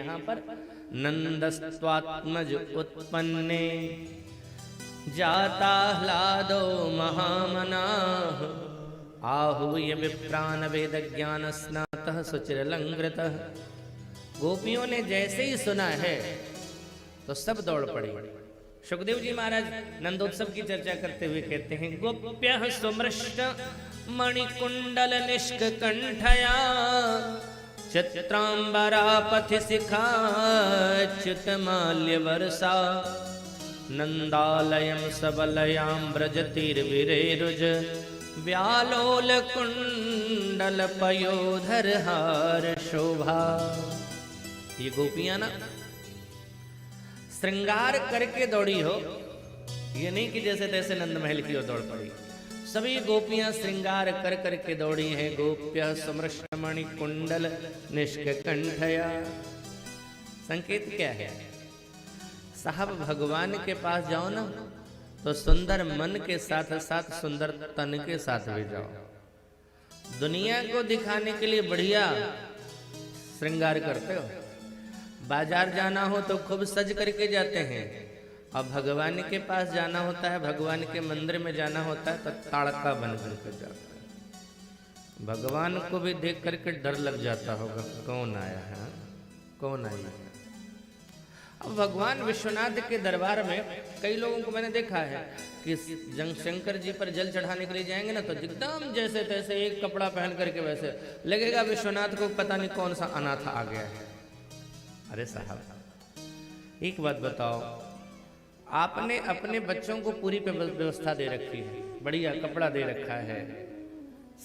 यहाँ पर नंदस्त्वात्मज उत्पन्ने जाता ह्लादो महामनाः आहूय विप्रान वेद ज्ञान स्नातः सुचिरलंकृतः। गोपियों ने जैसे ही सुना है तो सब दौड़ पड़ी। सुखदेव जी महाराज नंदोत्सव की चर्चा करते हुए कहते हैं, गोप्यः सुमृष्ट मणिकुंडल निष्क कंठया चित्रांबरा पथि शिखा च्युत माल्य वर्षा नंदालयम सबलयां व्रजतिर्विरेरुज व्यालोल कुंडल पयोधर हार शोभा। ये गोपियां ना श्रृंगार करके दौड़ी हो, ये नहीं कि जैसे तैसे नंद महल की ओर दौड़ पड़ी। सभी गोपियां श्रृंगार कर करके दौड़ी हैं। गोप्य समृष्टमणि कुंडल निष्क कंठया। संकेत क्या है? साहब भगवान के पास जाओ ना तो सुंदर मन के साथ साथ सुंदर तन के साथ भी जाओ। दुनिया को दिखाने के लिए बढ़िया श्रृंगार करते हो, बाजार जाना हो तो खूब सज करके जाते हैं, और भगवान के पास जाना होता है, भगवान के मंदिर में जाना होता है तो ताड़का बन कर जाता है। भगवान को भी देख करके डर लग जाता होगा, कौन आया है, कौन आया है। अब भगवान विश्वनाथ के दरबार में कई लोगों को मैंने देखा है कि शंकर जी पर जल चढ़ाने के लिए जाएंगे ना तो एकदम जैसे तैसे एक कपड़ा पहन करके वैसे लगेगा विश्वनाथ को पता नहीं कौन सा अनाथ आ गया है। अरे साहब एक बात बताओ, आपने अपने बच्चों को पूरी व्यवस्था दे रखी है, बढ़िया कपड़ा दे रखा है,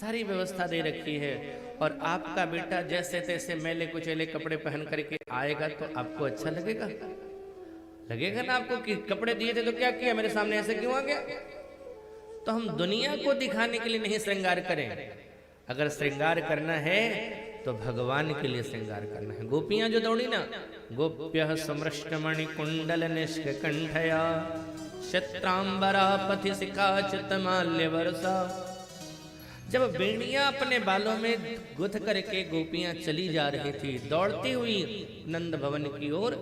सारी व्यवस्था दे रखी है, और आपका बेटा जैसे तैसे मैले कुचेले कपड़े पहन करके आएगा तो आपको अच्छा लगेगा? लगेगा ना आपको कि कपड़े दिए थे तो क्या किया, मेरे सामने ऐसे क्यों आ गया? तो हम दुनिया को दिखाने के लिए नहीं श्रृंगार करें। अगर श्रृंगार करना है तो भगवान के लिए श्रृंगार करना है। गोपियां जो दौड़ी ना, गोप्यः समृष्टमणि कुंडल निष्क कंठया शत्रांबरा पथि शिखा चितमाल्य वर्षा। जब बेड़ियां अपने बालों में गुथ करके गोपियां चली जा रही थी दौड़ती हुई नंद भवन की ओर,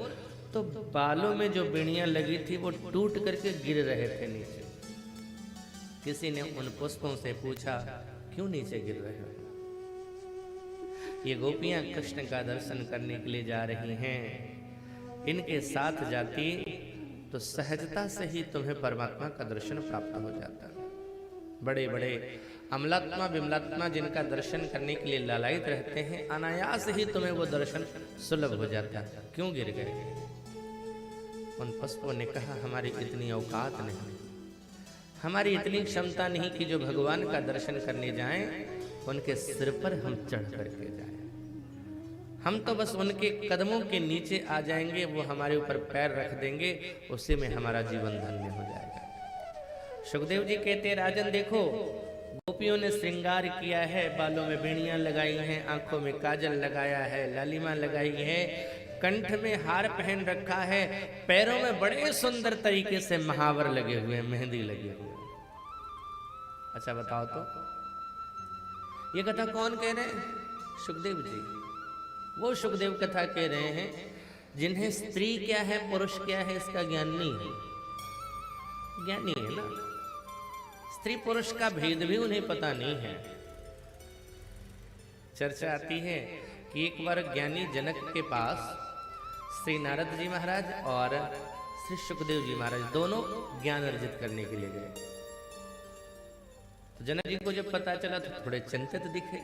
तो बालों में जो बेड़ियां लगी थी वो टूट करके गिर रहे थे नीचे। किसी ने उन पुष्पों से पूछा, क्यों नीचे गिर रहे हो? ये गोपियां कृष्ण का दर्शन करने के लिए जा रही हैं। इनके साथ जाती तो सहजता से ही तुम्हें परमात्मा का दर्शन प्राप्त हो जाता। बड़े बड़े अमलात्मा विमलात्मा जिनका दर्शन करने के लिए लालायित रहते हैं, अनायास ही तुम्हें वो दर्शन सुलभ हो जाता। क्यों गिर गए? उन पुष्पों ने कहा, हमारी इतनी औकात नहीं, हमारी इतनी क्षमता नहीं कि जो भगवान का दर्शन करने जाएं उनके सिर पर हम चढ़ करके जाएं। हम तो बस उनके कदमों के नीचे आ जाएंगे, वो हमारे ऊपर पैर रख देंगे, उसी में हमारा जीवन धन्य हो जाएगा। सुखदेव जी कहते, राजन देखो, गोपियों ने श्रृंगार किया है, बालों में बेड़ियां लगाई हैं, आंखों में काजल लगाया है, लालिमा लगाई है, कंठ में हार पहन रखा है, पैरों में बड़े सुंदर तरीके से महावर लगे हुए हैं, मेहंदी लगी हुई है। अच्छा बताओ तो ये कथा कौन कह रहे हैं? सुखदेव जी। वो सुखदेव कथा कह रहे हैं जिन्हें स्त्री क्या है पुरुष क्या है इसका ज्ञान नहीं है। ज्ञानी है ना, स्त्री पुरुष का भेद भी उन्हें पता नहीं है। चर्चा आती है कि एक बार ज्ञानी जनक के पास श्री नारद जी महाराज और श्री सुखदेव जी महाराज दोनों ज्ञान अर्जित करने के लिए गए। तो जनक जी को जब पता चला तो थोड़े चिंतित दिखे।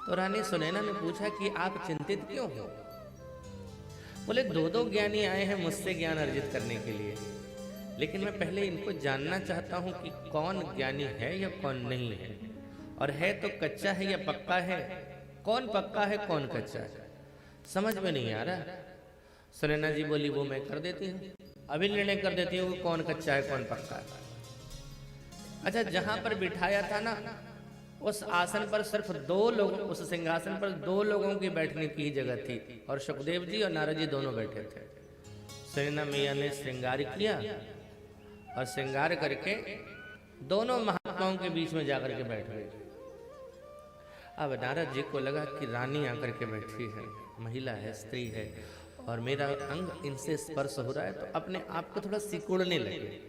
तो रानी सुनैना ने पूछा कि आप चिंतित क्यों हो? बोले दो ज्ञानी आए हैं मुझसे ज्ञान अर्जित करने के लिए, लेकिन मैं पहले इनको जानना चाहता हूं कि कौन ज्ञानी है या कौन नहीं है, और है तो कच्चा है या पक्का है, कौन पक्का है कौन कच्चा है, समझ में नहीं आ रहा। सुनैना जी बोली, वो मैं कर देती हूँ, अभी निर्णय कर देती हूँ कौन कच्चा है कौन पक्का है। अच्छा, जहां पर बिठाया था ना उस आसन पर सिर्फ दो लोग, उस सिंहासन पर 2 लोगों की बैठने की जगह थी, और सुखदेव जी और नारद जी दोनों बैठे थे। सुनैना मैया ने श्रृंगार किया और श्रृंगार करके दोनों महात्माओं के बीच में जाकर के बैठ गए। अब नारद जी को लगा कि रानी आकर के बैठी है, महिला है, स्त्री है, और मेरा अंग इनसे स्पर्श हो रहा है, तो अपने आप को थोड़ा सिकुड़ने लगे,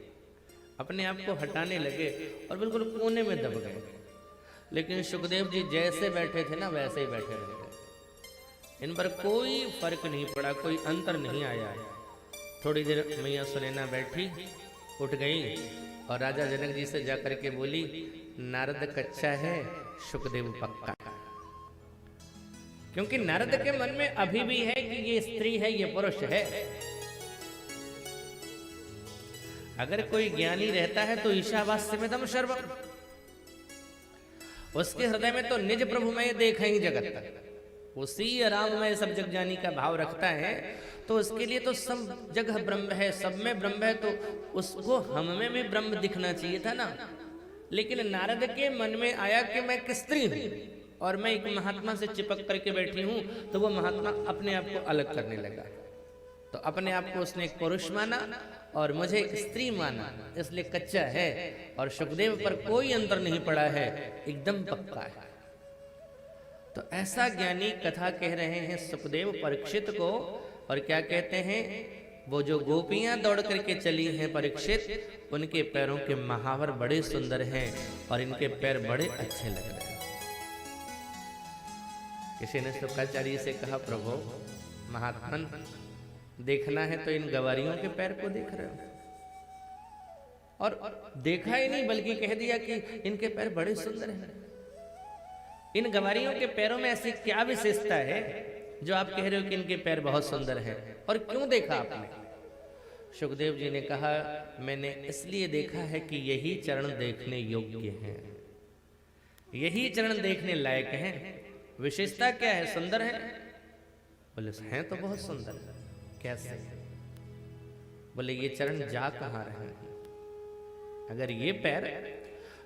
अपने आप को हटाने लगे और बिल्कुल कोने में दब गए। लेकिन सुखदेव जी जैसे बैठे थे ना वैसे ही बैठे रह गए। इन पर कोई फर्क नहीं पड़ा, कोई अंतर नहीं आया। थोड़ी देर मैया सुनैना बैठी, उठ गई और राजा जनक जी से जाकर के बोली, नारद कच्चा है, सुखदेव पक्का। क्योंकि नारद के मन में अभी भी है कि ये स्त्री है, ये पुरुष है। अगर कोई ज्ञानी रहता है तो ईशावास्यमिदं सर्वम्, उसके हृदय में तो निज प्रभु में देखा ही जगत, उसी राम में सब जग जानी का भाव रखता है, तो उसके लिए तो सब जगह ब्रह्म है, सब में ब्रह्म है, तो उसको हम में भी ब्रह्म दिखना चाहिए था ना। लेकिन नारद के मन में आया कि मैं एक स्त्री हूं और मैं एक महात्मा से चिपक करके बैठी हूं, तो वो महात्मा अपने आप को अलग करने लगा। तो अपने आप को उसने एक पुरुष माना और मुझे एक स्त्री माना, इसलिए कच्चा है। और सुखदेव पर कोई अंतर नहीं पड़ा है, एकदम पक्का है। तो ऐसा ज्ञानी कथा कह रहे हैं सुखदेव परीक्षित को। और क्या कहते हैं, वो जो गोपियां दौड़ करके चली हैं परीक्षित, उनके पैरों के महावर बड़े सुंदर हैं और इनके पैर बड़े अच्छे लग रहे हैं। किसी ने शुक्राचार्य से कहा, प्रभु महात्मन देखना है तो इन गवारियों के पैर को देख रहे हो। और देखा ही नहीं बल्कि कह दिया कि इनके पैर बड़े सुंदर हैं। इन गवारियों के पैरों में ऐसी क्या विशेषता है जो आप कह रहे हो कि इनके पैर बहुत सुंदर हैं, और क्यों देखा आपने? सुखदेव जी ने कहा, मैंने इसलिए देखा है कि यही चरण देखने योग्य हैं, यही चरण देखने लायक हैं। विशेषता क्या है? सुंदर है? बोले हैं तो बहुत सुंदर। कैसे? बोले ये चरण जा कहाँ रहे हैं? अगर ये पैर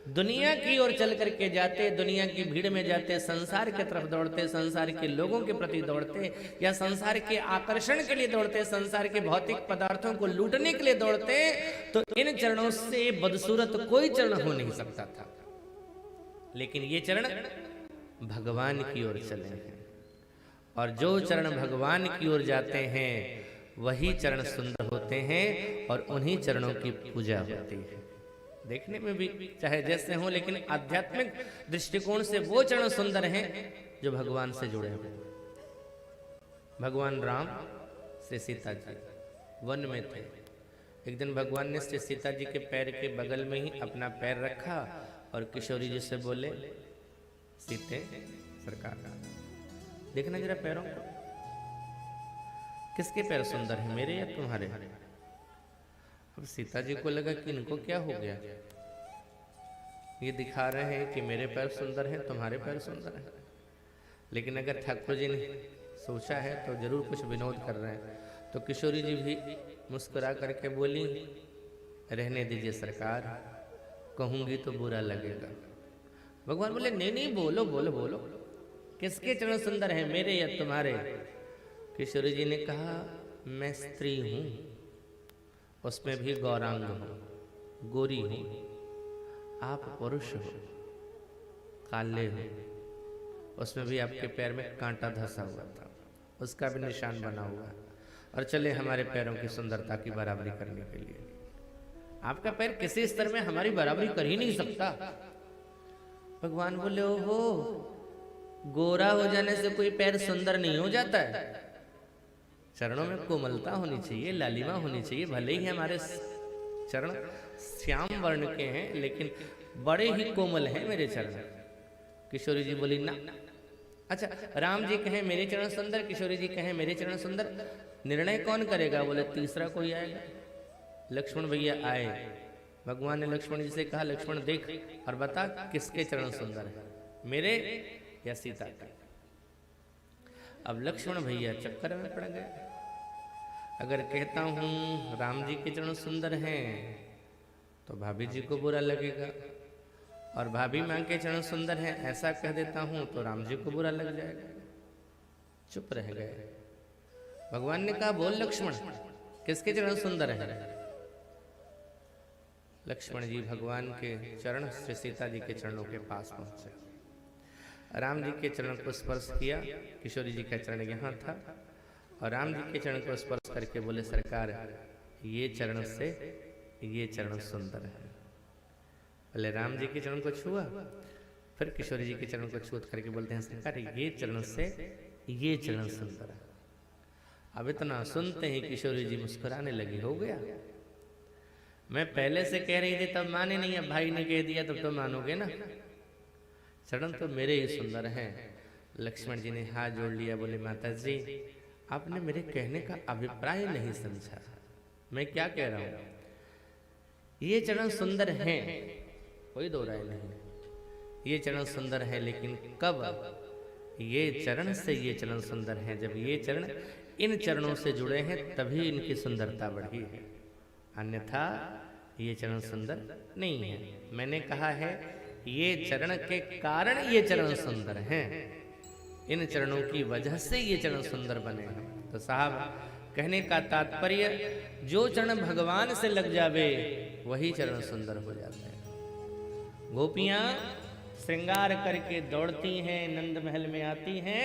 दुनिया की ओर चल करके जाते, दुनिया की भीड़ में जाते, संसार की तरफ दौड़ते, संसार के लोगों के प्रति दौड़ते, या संसार के आकर्षण के लिए दौड़ते, संसार के भौतिक पदार्थों को लूटने के लिए दौड़ते, तो इन चरणों से बदसूरत कोई चरण हो नहीं सकता था। लेकिन ये चरण भगवान की ओर चले हैं, और जो चरण भगवान की ओर जाते हैं वही चरण सुंदर होते हैं, और उन्हीं चरणों की पूजा होती है। देखने में भी चाहे जैसे हो, लेकिन आध्यात्मिक दृष्टिकोण से वो चरण सुंदर हैं जो भगवान से जुड़े हुए। भगवान राम श्री सीता जी वन में थे। एक दिन भगवान ने श्री सीता जी के पैर के बगल में ही अपना पैर रखा और किशोरी जी से बोले, सीते सरकार देखना जरा पैरों को, किसके पैर सुंदर हैं, मेरे या तुम्हारे? अब सीता जी को लगा कि इनको क्या हो गया, ये दिखा रहे हैं कि मेरे पैर सुंदर हैं, तुम्हारे पैर सुंदर हैं। लेकिन अगर ठाकुर जी ने सोचा है तो जरूर कुछ विनोद कर रहे हैं। तो किशोरी जी भी मुस्कुरा करके बोली, रहने दीजिए सरकार, कहूंगी तो बुरा लगेगा। भगवान बोले, नहीं नहीं, बोलो बोलो बोलो, किसके चरण सुंदर हैं, मेरे या तुम्हारे? किशोरी जी ने कहा, मैं स्त्री हूं, उसमें भी गौरांग हूं, गोरी हूं, आप पुरुष हो, काले हो, उसमें भी आपके पैर में कांटा धंसा हुआ था, उसका भी निशान बना हुआ, और चले हमारे पैरों की सुंदरता की बराबरी करने के लिए। आपका पैर किसी स्तर में हमारी बराबरी कर ही नहीं सकता। भगवान बोले, ओहो, गोरा हो जाने से कोई पैर सुंदर नहीं हो जाता है। चरणों में कोमलता होनी चाहिए, लालिमा होनी चाहिए। भले ही हमारे चरण श्याम वर्ण के हैं, लेकिन बड़े ही कोमल हैं मेरे चरण। किशोरी जी बोली, ना। अच्छा, राम जी कहें मेरे चरण सुंदर, किशोरी जी कहें मेरे चरण सुंदर, निर्णय कौन करेगा? बोले, तीसरा कोई आएगा। लक्ष्मण भैया आए। भगवान ने लक्ष्मण जी से कहा, लक्ष्मण देख और बता किसके चरण सुंदर है, मेरे या सीता के? अब लक्ष्मण भैया चक्कर में पड़ गए। अगर कहता हूं राम जी के चरण सुंदर हैं तो भाभी जी को बुरा लगेगा, और भाभी मां के चरण सुंदर हैं ऐसा कह देता हूं तो राम जी को बुरा लग जाएगा। चुप रह गए। भगवान ने कहा, बोल लक्ष्मण, किसके चरण सुंदर हैं? लक्ष्मण जी भगवान के चरण श्री सीता जी के चरणों के पास पहुंचे। राम जी के चरण को स्पर्श किया, किशोरी जी का चरण यहाँ था, और राम जी के चरण को स्पर्श करके बोले सरकार ये चरण से ये चरण सुंदर है। पहले राम जी के चरण को छुआ, फिर किशोरी जी के चरण को छूत करके बोलते हैं सरकार ये चरण से ये चरण सुंदर है। अब इतना सुनते ही किशोरी जी मुस्कुराने लगी, हो गया। मैं पहले से कह रही थी तब माने नहीं, अब भाई ने कह दिया तब तो मानोगे ना। चरण तो मेरे ही सुंदर हैं। लक्ष्मण जी ने हाथ जोड़ लिया, बोले माता जी आपने मेरे कहने का अभिप्राय नहीं समझा, मैं क्या कह रहा हूं। ये चरण सुंदर हैं, कोई दो राय नहीं, ये चरण सुंदर है, लेकिन कब ये चरण से ये चरण सुंदर है, जब ये चरण इन चरणों से जुड़े हैं तभी इनकी सुंदरता बढ़ी है, अन्यथा ये चरण सुंदर नहीं है। मैंने कहा है ये चरण के कारण ये चरण सुंदर हैं, इन चरणों की वजह से ये चरण सुंदर बने हैं। तो साहब कहने का तात्पर्य जो चरण भगवान से लग जावे वही चरण सुंदर हो जाता है। गोपियां श्रृंगार करके दौड़ती हैं, नंद महल में आती हैं।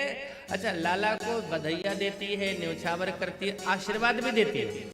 अच्छा, लाला को बधाइयां देती है, न्योछावर करती है, आशीर्वाद भी देती है।